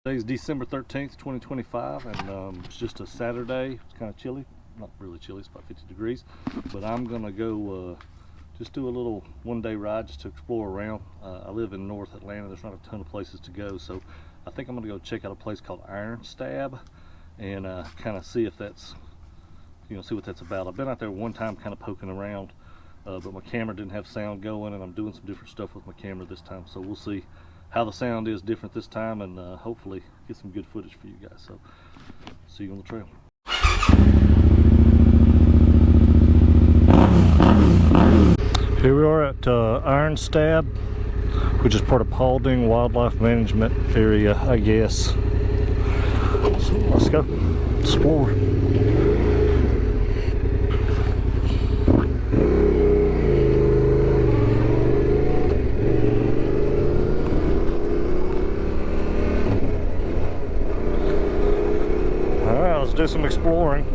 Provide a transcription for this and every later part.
Today's December 13th, 2025, and it's just a Saturday. It's kind of chilly. Not really chilly, it's about 50 degrees. But I'm gonna go just do a little one-day ride just to explore around. I live in North Atlanta. There's not a ton of places to go, so I think I'm gonna go check out a place called Iron Stab and kind of see if that's, see what that's about. I've been out there one time kind of poking around, but my camera didn't have sound going, and I'm doing some different stuff with my camera this time, so we'll see how the sound is different this time, and hopefully get some good footage for you guys. So see you on the trail. Here we are at Iron Stab, which is part of Paulding Wildlife Management Area, I guess. So let's go explore. Do some exploring.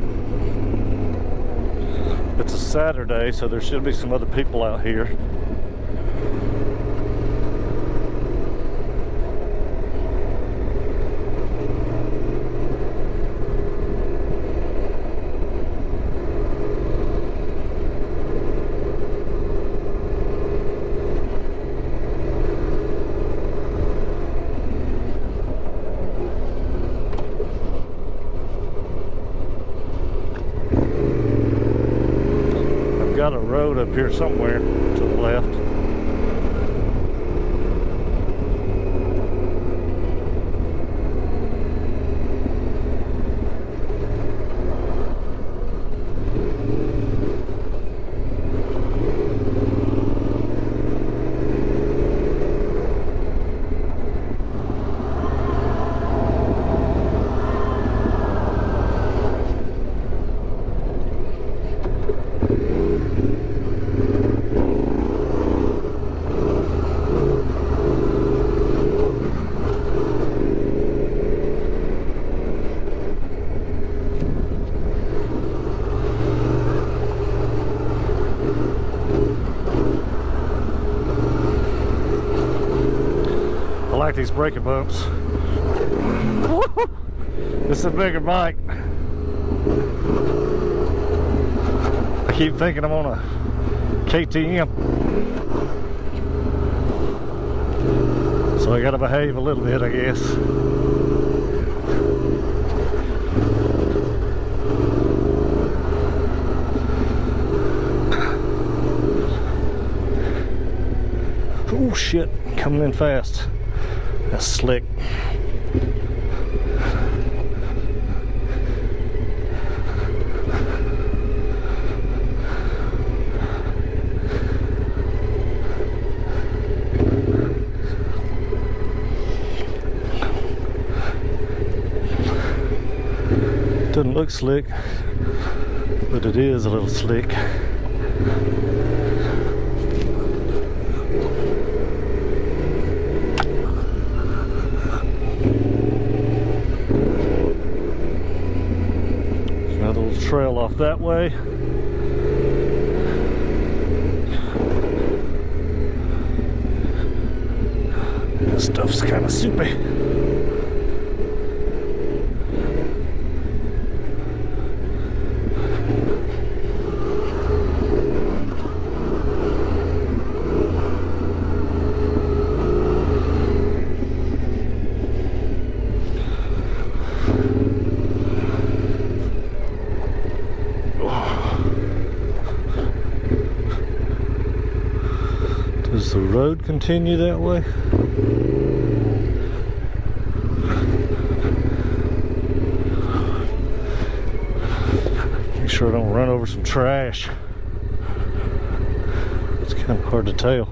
It's a Saturday, so there should be some other people out here. Got a road up here somewhere to the left. I like these braking bumps. This is a bigger bike. I keep thinking I'm on a KTM, so I gotta behave a little bit, I guess. Oh shit, coming in fast. That's slick. Doesn't look slick, but it is a little slick. Trail off that way. This stuff's kind of soupy. Does the road continue that way? Make sure I don't run over some trash. It's kind of hard to tell.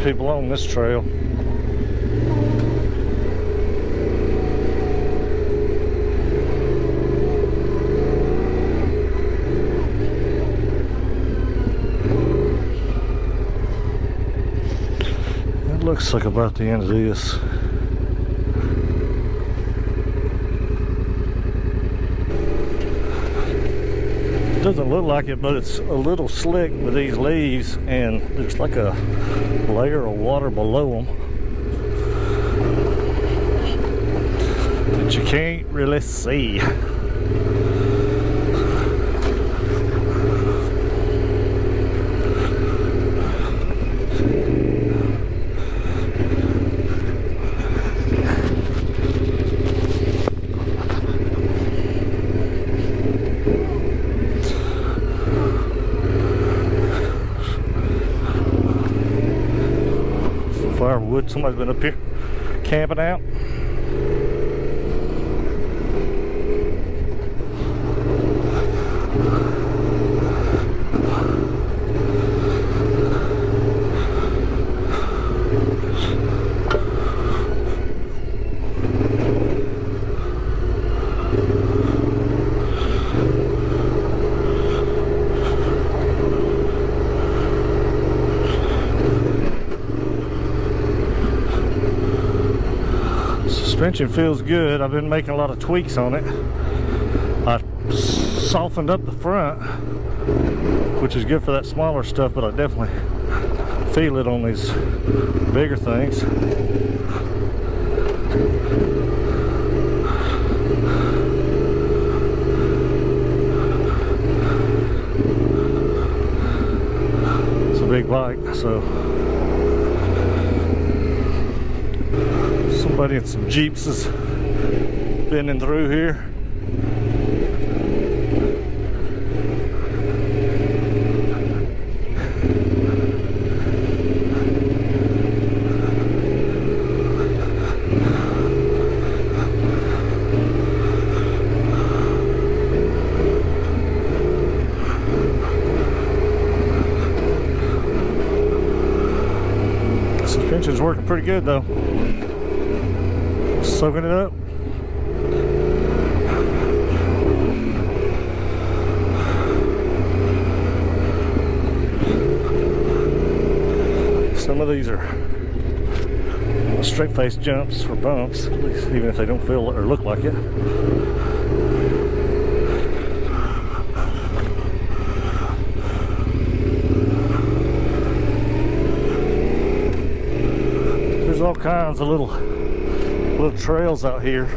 people on this trail. It looks like about the end of this. Doesn't look like it, but it's a little slick with these leaves, and there's like a layer of water below them that you can't really see. Firewood, somebody's been up here camping out. Suspension feels good. I've been making a lot of tweaks on it. I softened up the front, which is good for that smaller stuff, but I definitely feel it on these bigger things. It's a big bike, so somebody in some Jeeps has been in through here. Suspension's working pretty good though. Soaking it up. Some of these are straight face jumps for bumps, at least even if they don't feel or look like it. There's all kinds of little trails out here.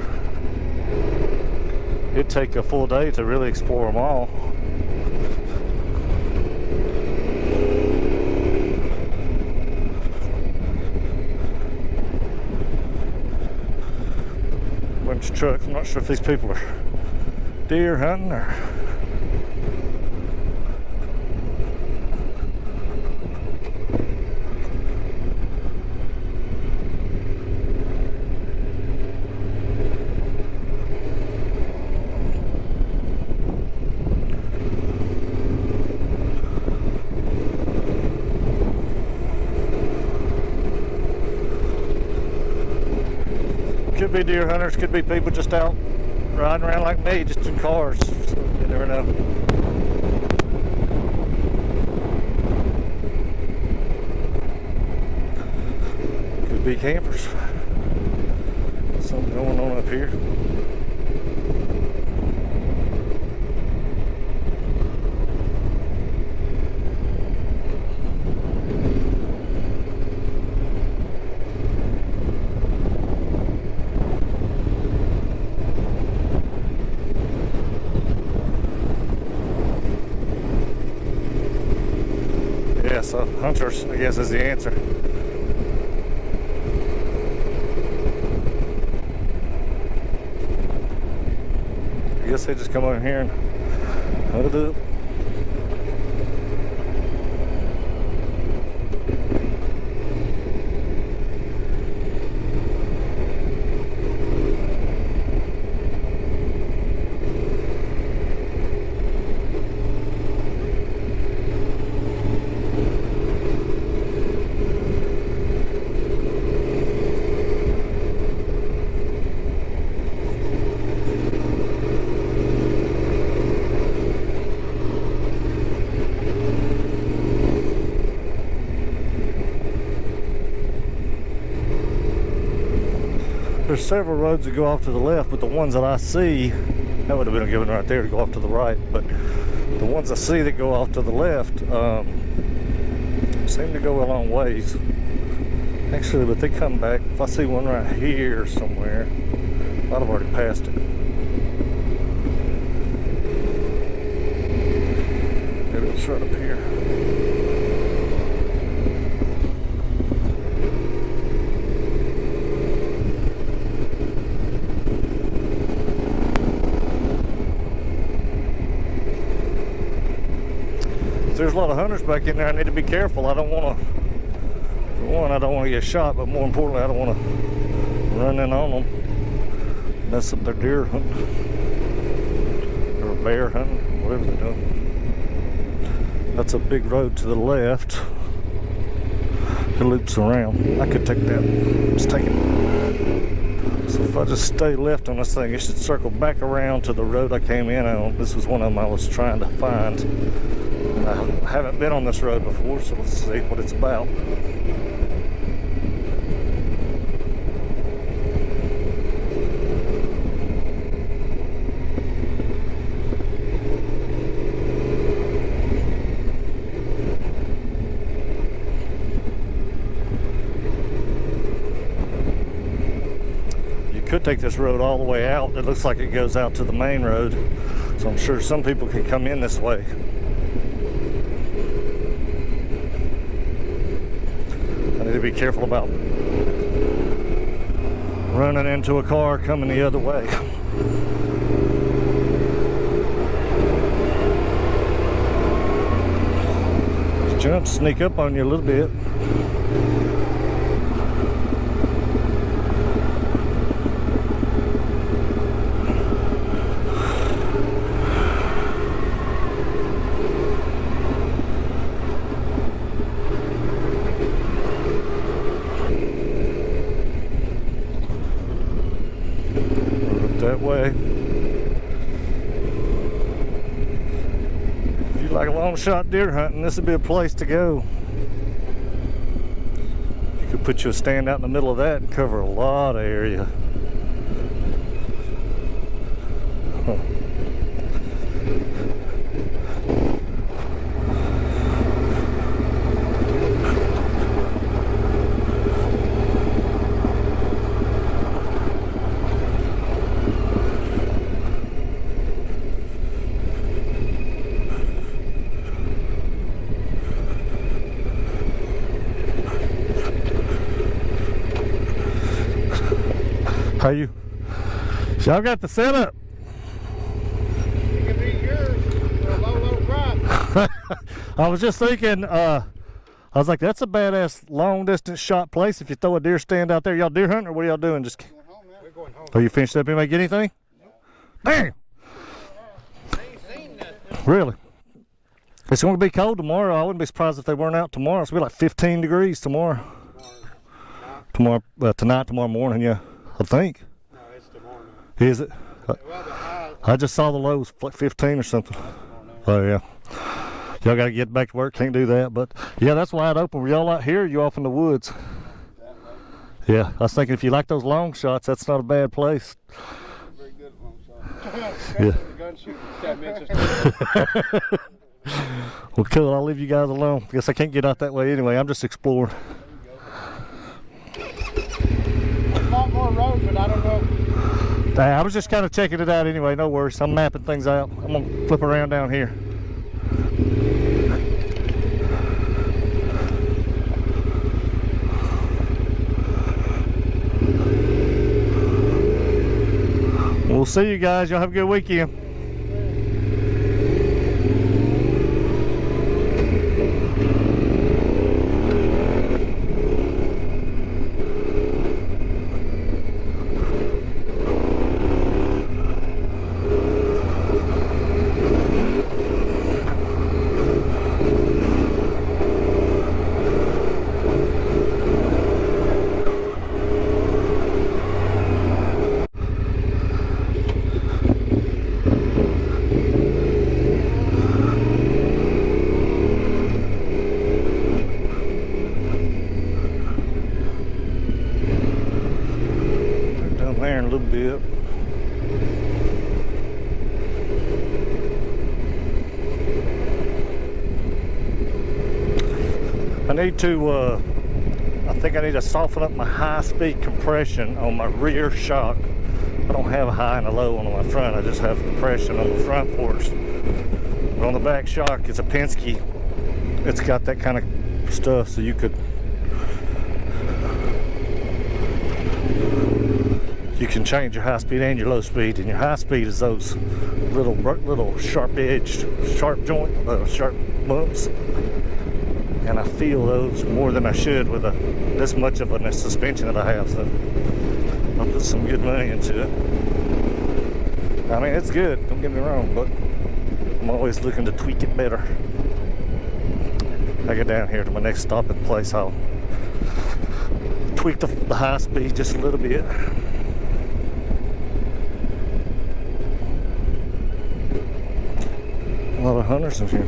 It'd take a full day to really explore them all. Bunch of trucks. I'm not sure if these people are deer hunting or could be deer hunters, could be people just out riding around like me, just in cars. So you never know. Could be campers. Something going on up here. So hunters, I guess, is the answer. I guess they just come over here and hunt it up. There's several roads that go off to the left, but the ones that I see, that would have been a given right there to go off to the right, but the ones I see that go off to the left seem to go a long ways. Actually, but they come back. If I see one right here somewhere, I might have already passed it. Maybe it's right up here. There's a lot of hunters back in there. I need to be careful. I don't want to, for one, I don't want to get shot, but more importantly, I don't want to run in on them, mess up their deer hunting or bear hunting, whatever they're doing. That's a big road to the left. It loops around. I could take that. Let's take it. So if I just stay left on this thing, it should circle back around to the road I came in on. This was one of them I was trying to find. I haven't been on this road before, so let's see what it's about. You could take this road all the way out. It looks like it goes out to the main road, so I'm sure some people can come in this way. To be careful about running into a car coming the other way. Jump, sneak up on you a little bit. That way. If you like a long shot deer hunting, this would be a place to go. You could put you a stand out in the middle of that and cover a lot of area. How you? Y'all got the setup. It could be yours for a low price. I was just thinking, I was like, that's a badass long distance shot place. If you throw a deer stand out there, y'all deer hunting or what are y'all doing? Just We're going home now. We're going home. Oh, you finished up? Anybody get anything? No. Damn. I ain't seen nothing. Really? It's going to be cold tomorrow. I wouldn't be surprised if they weren't out tomorrow. It's going to be like 15 degrees tomorrow. Tonight, tomorrow morning, yeah. I think. No, it's tomorrow night. Is it? Well, the high. I just saw the lows like 15 or something. Oh yeah. Y'all got to get back to work. Can't do that. But yeah, that's wide open. Were y'all out here? Or you off in the woods? Yeah. I was thinking if you like those long shots, that's not a bad place. Very good at long shots. Yeah. Gun shooting. 7 inches. Well, cool. I'll leave you guys alone. Guess I can't get out that way anyway. I'm just exploring. A lot more road, but I don't know. I was just kind of checking it out anyway. No worries. I'm mapping things out. I'm going to flip around down here. We'll see you guys. Y'all have a good weekend. bit. I think I need to soften up my high-speed compression on my rear shock. I don't have a high and a low on my front, I just have compression on the front forks. But on the back shock, it's a Penske. It's got that kind of stuff, so you can change your high speed and your low speed. And your high speed is those little sharp-edged, sharp bumps. And I feel those more than I should with this much of a suspension that I have. So I'll put some good money into it. I mean, it's good, don't get me wrong, but I'm always looking to tweak it better. I get down here to my next stopping place, I'll tweak the high speed just a little bit. A lot of hunters in here.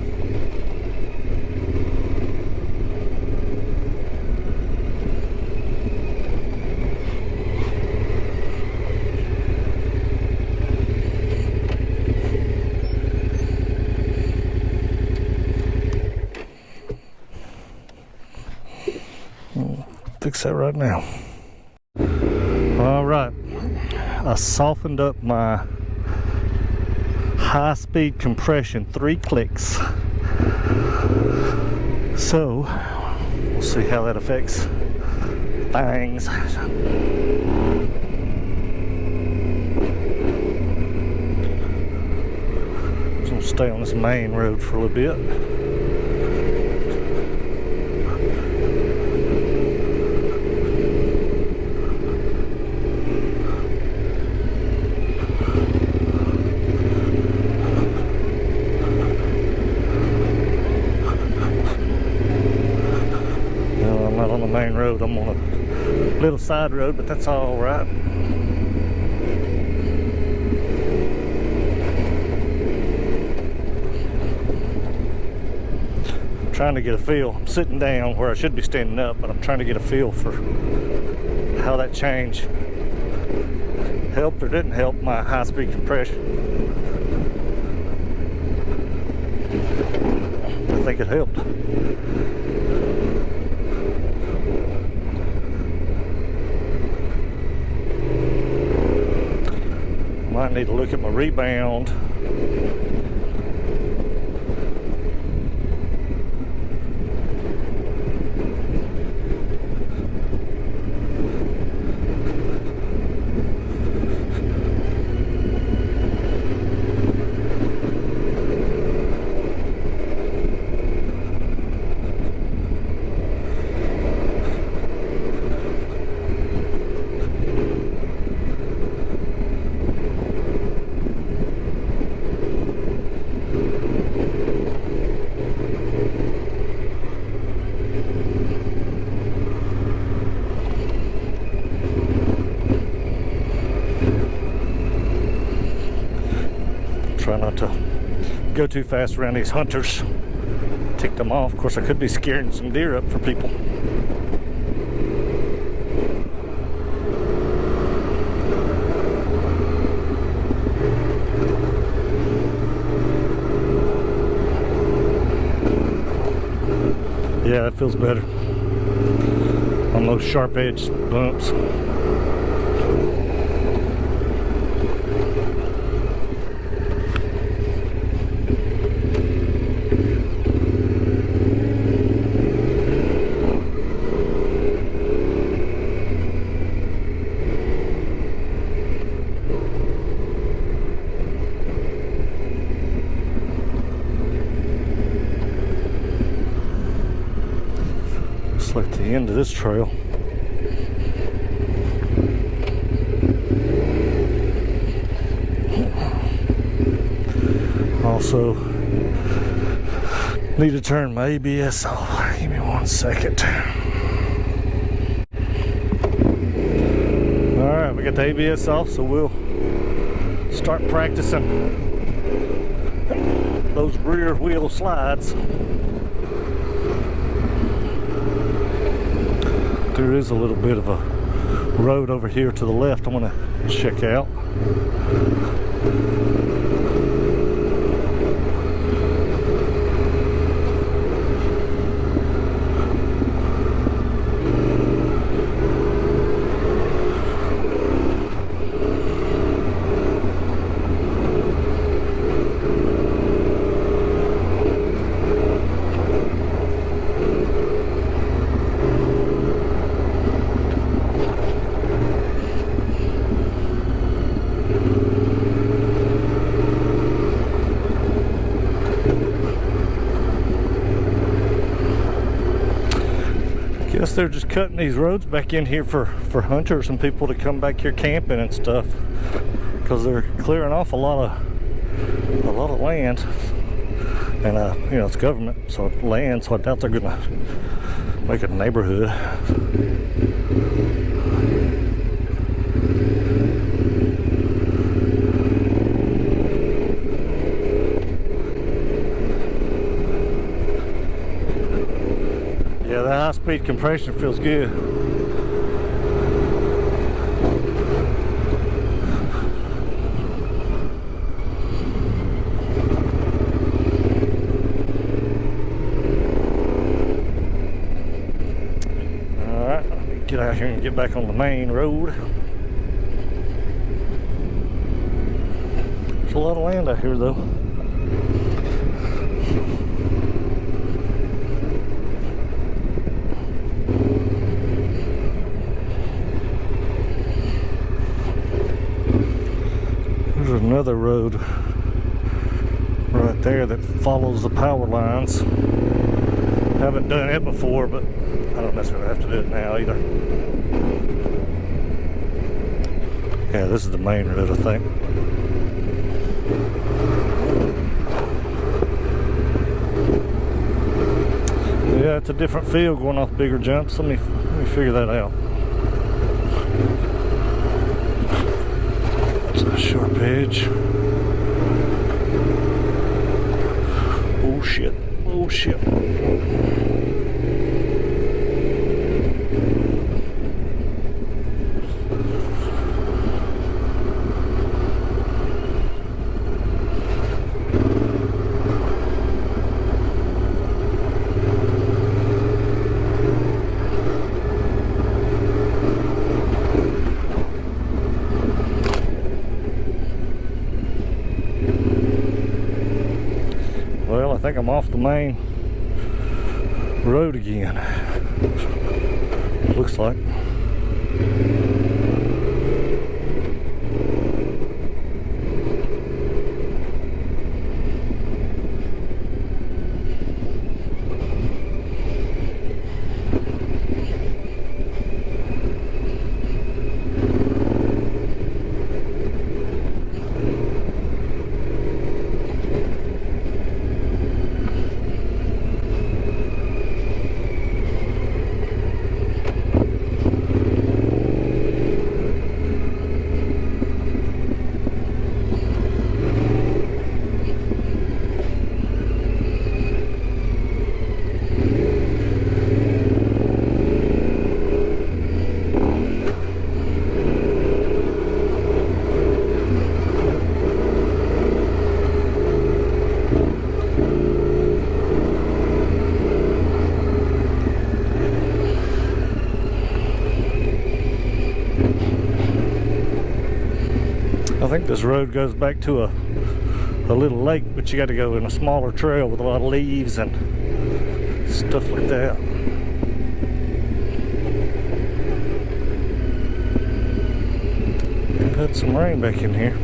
Fix that right now. All right, I softened up my high-speed compression 3 clicks. So we'll see how that affects things. So we'll stay on this main road for a little bit. Main road, I'm on a little side road, but that's all right. I'm trying to get a feel. I'm sitting down where I should be standing up, but I'm trying to get a feel for how that change helped or didn't help my high-speed compression. I think it helped. Might need to look at my rebound. Try not to go too fast around these hunters, tick them off. Of course, I could be scaring some deer up for people. Yeah, that feels better on those sharp-edged bumps. Like the end of this trail. Also need to turn my ABS off. Give me 1 second. Alright, we got the ABS off, so we'll start practicing those rear wheel slides. There is a little bit of a road over here to the left. I'm going to check out. Guess they're just cutting these roads back in here for hunters and people to come back here camping and stuff, because they're clearing off a lot of land, and you know, it's government, so land, so I doubt they're gonna make a neighborhood. Yeah, the high-speed compression feels good. Alright, let me get out here and get back on the main road. There's a lot of land out here though. There's another road right there that follows the power lines. Haven't done it before, but I don't necessarily have to do it now either. Yeah, this is the main road, I think. Yeah, it's a different feel going off bigger jumps. Let me figure that out. It's a sharp edge. Oh shit. Oh shit. Well, I think I'm off the main road again. Looks like. I think this road goes back to a little lake, but you got to go in a smaller trail with a lot of leaves and stuff like that. Had some rain back in here.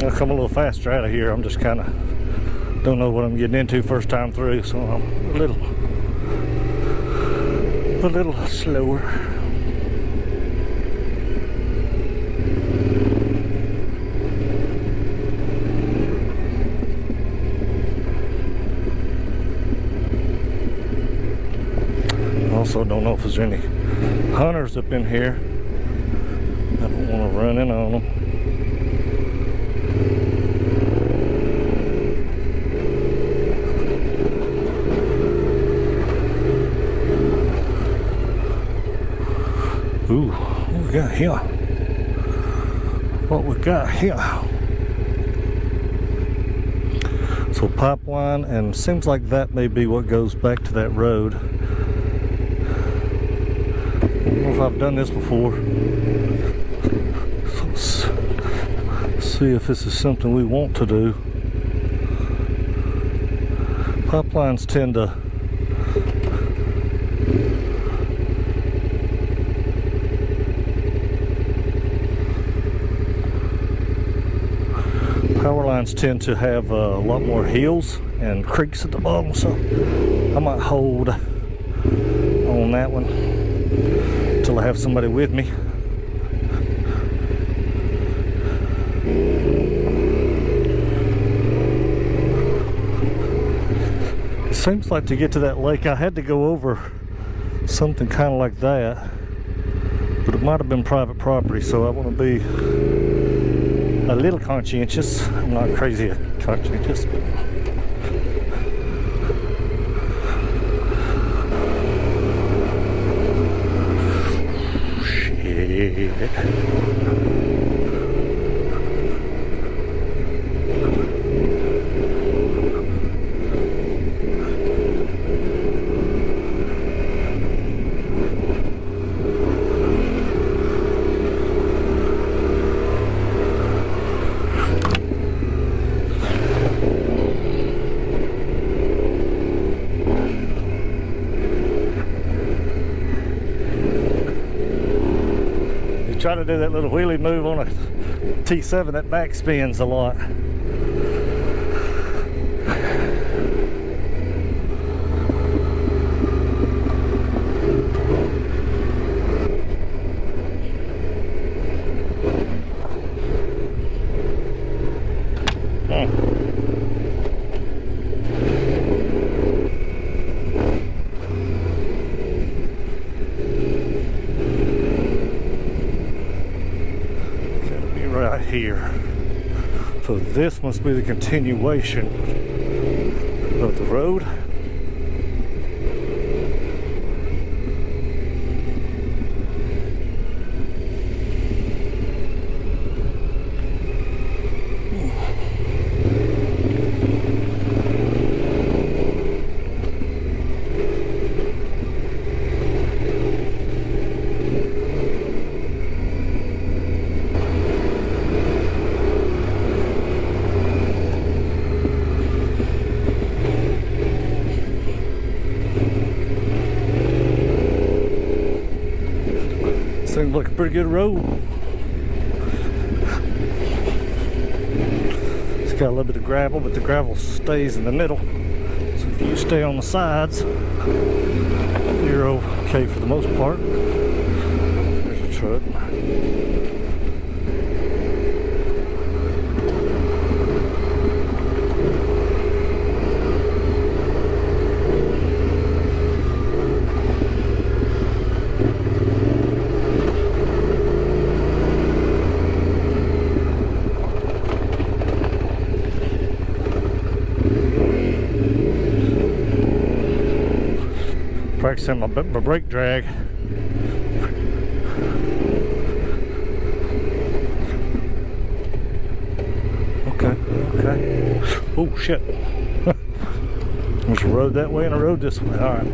I'll come a little faster out of here. I'm just kind of don't know what I'm getting into first time through, so I'm a little slower. know if there's any hunters up in here. I don't want to run in on them. Ooh, what we got here? What we got here? So pipeline, and seems like that may be what goes back to that road. I don't know if I've done this before. So let's see if this is something we want to do. Pipelines tend to power lines tend to have a lot more hills and creeks at the bottom, so I might hold on that one until I have somebody with me. It seems like to get to that lake I had to go over something kind of like that, but it might have been private property, so I want to be a little conscientious. I'm not crazy conscientious, but shit. Try to do that little wheelie move on a T7, that back spins a lot. Here. So this must be the continuation of the road. Seems like a pretty good road. It's got a little bit of gravel, but the gravel stays in the middle. So if you stay on the sides, you're okay for the most part. There's a truck. Practicing my brake drag. Okay. Oh shit. There's a road that way and a road this way. Alright.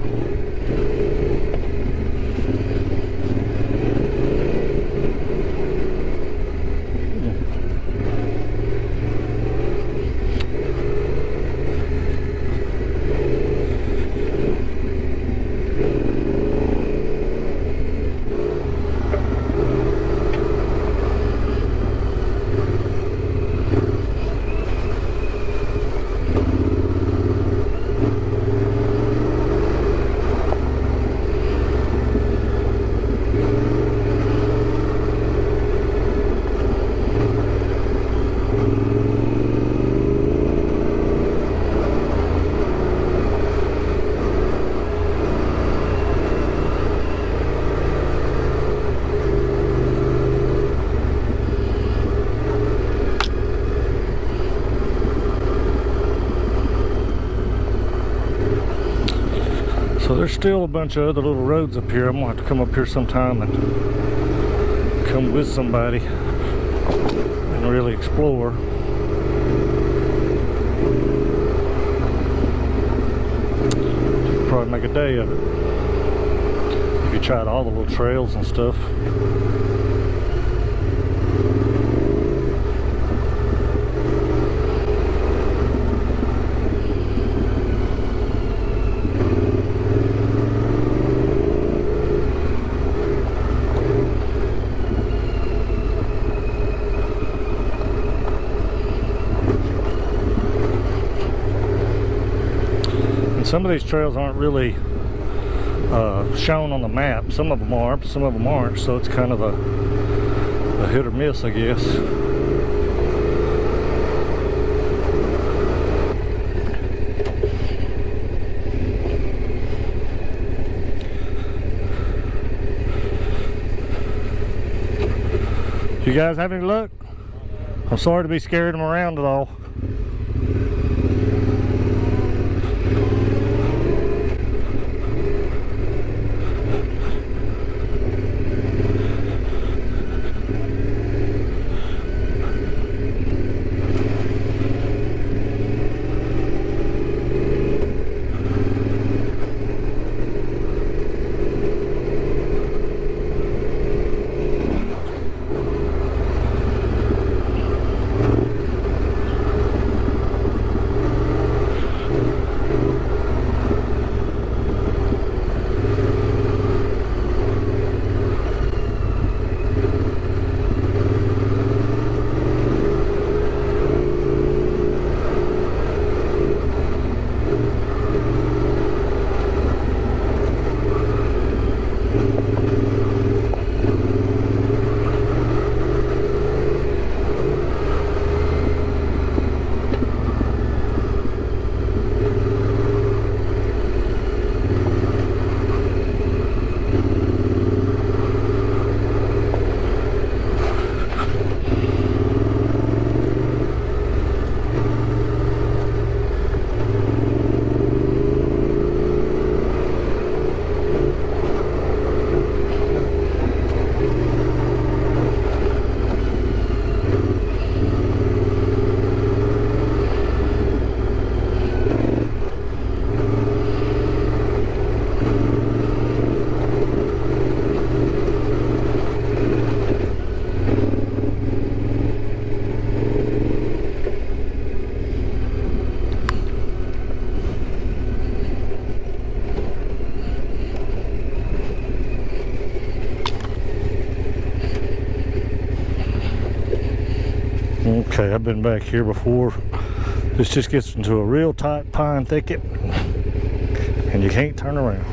there's still a bunch of other little roads up here. I'm gonna have to come up here sometime and come with somebody and really explore. You could probably make a day of it if you tried all the little trails and stuff. Some of these trails aren't really shown on the map. Some of them are, but some of them aren't, so it's kind of a hit or miss, I guess. You guys have any luck? I'm sorry to be scaring them around at all. Okay, I've been back here before. This just gets into a real tight pine thicket and you can't turn around.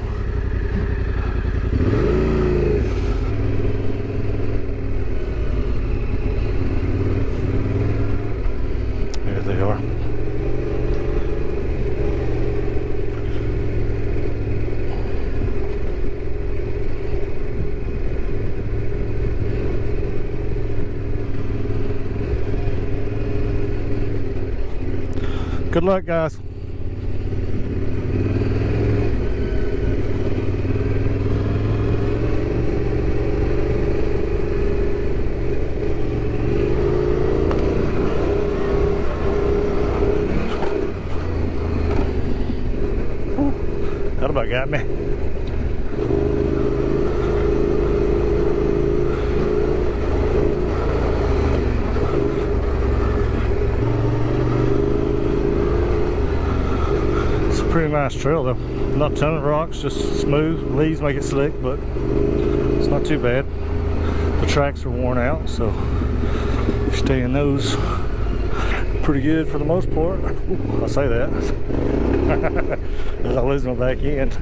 There they are. Good luck, guys. That about got me. Pretty nice trail though. Not a ton of rocks, just smooth. Leaves make it slick, but it's not too bad. The tracks are worn out, so you stay in those pretty good for the most part. Ooh, I say that as I lose my back end.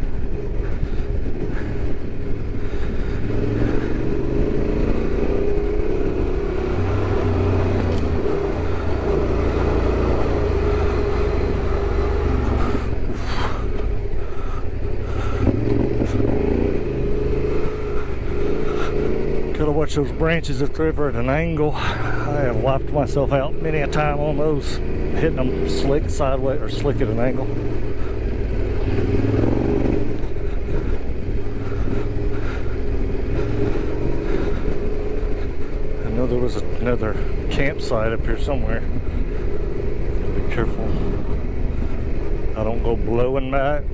Gotta watch those branches if they're ever at an angle. I have wiped myself out many a time on those, hitting them slick sideways or slick at an angle. know there was another campsite up here somewhere. Be careful I don't go blowing by it.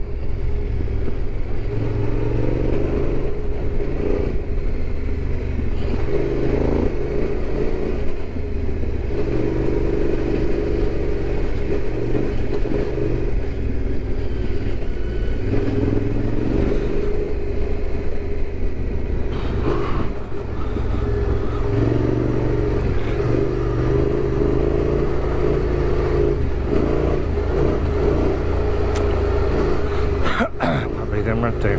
Them right there.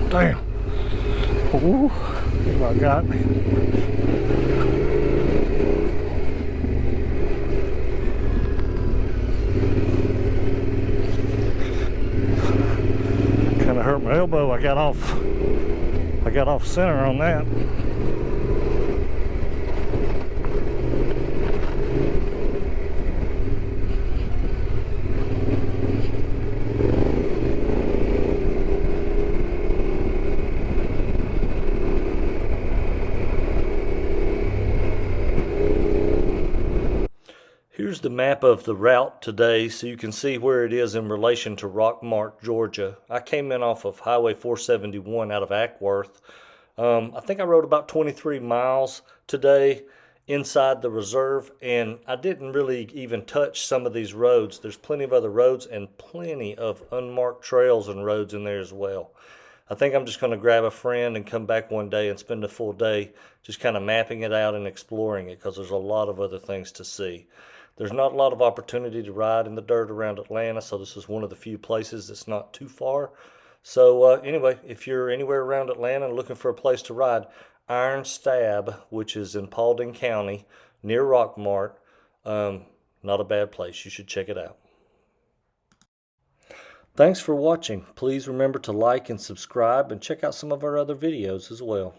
Damn. Ooh, I got me. Hurt my elbow. I got off center on that. Here's the map of the route today so you can see where it is in relation to Rockmart, Georgia. I came in off of Highway 471 out of Ackworth. I think I rode about 23 miles today inside the reserve, and I didn't really even touch some of these roads. There's plenty of other roads and plenty of unmarked trails and roads in there as well. I think I'm just going to grab a friend and come back one day and spend a full day just kind of mapping it out and exploring it, because there's a lot of other things to see. There's not a lot of opportunity to ride in the dirt around Atlanta, so this is one of the few places that's not too far. So anyway, if you're anywhere around Atlanta and looking for a place to ride, Iron Stab, which is in Paulding County near Rockmart, not a bad place. You should check it out. Thanks for watching. Please remember to like and subscribe and check out some of our other videos as well.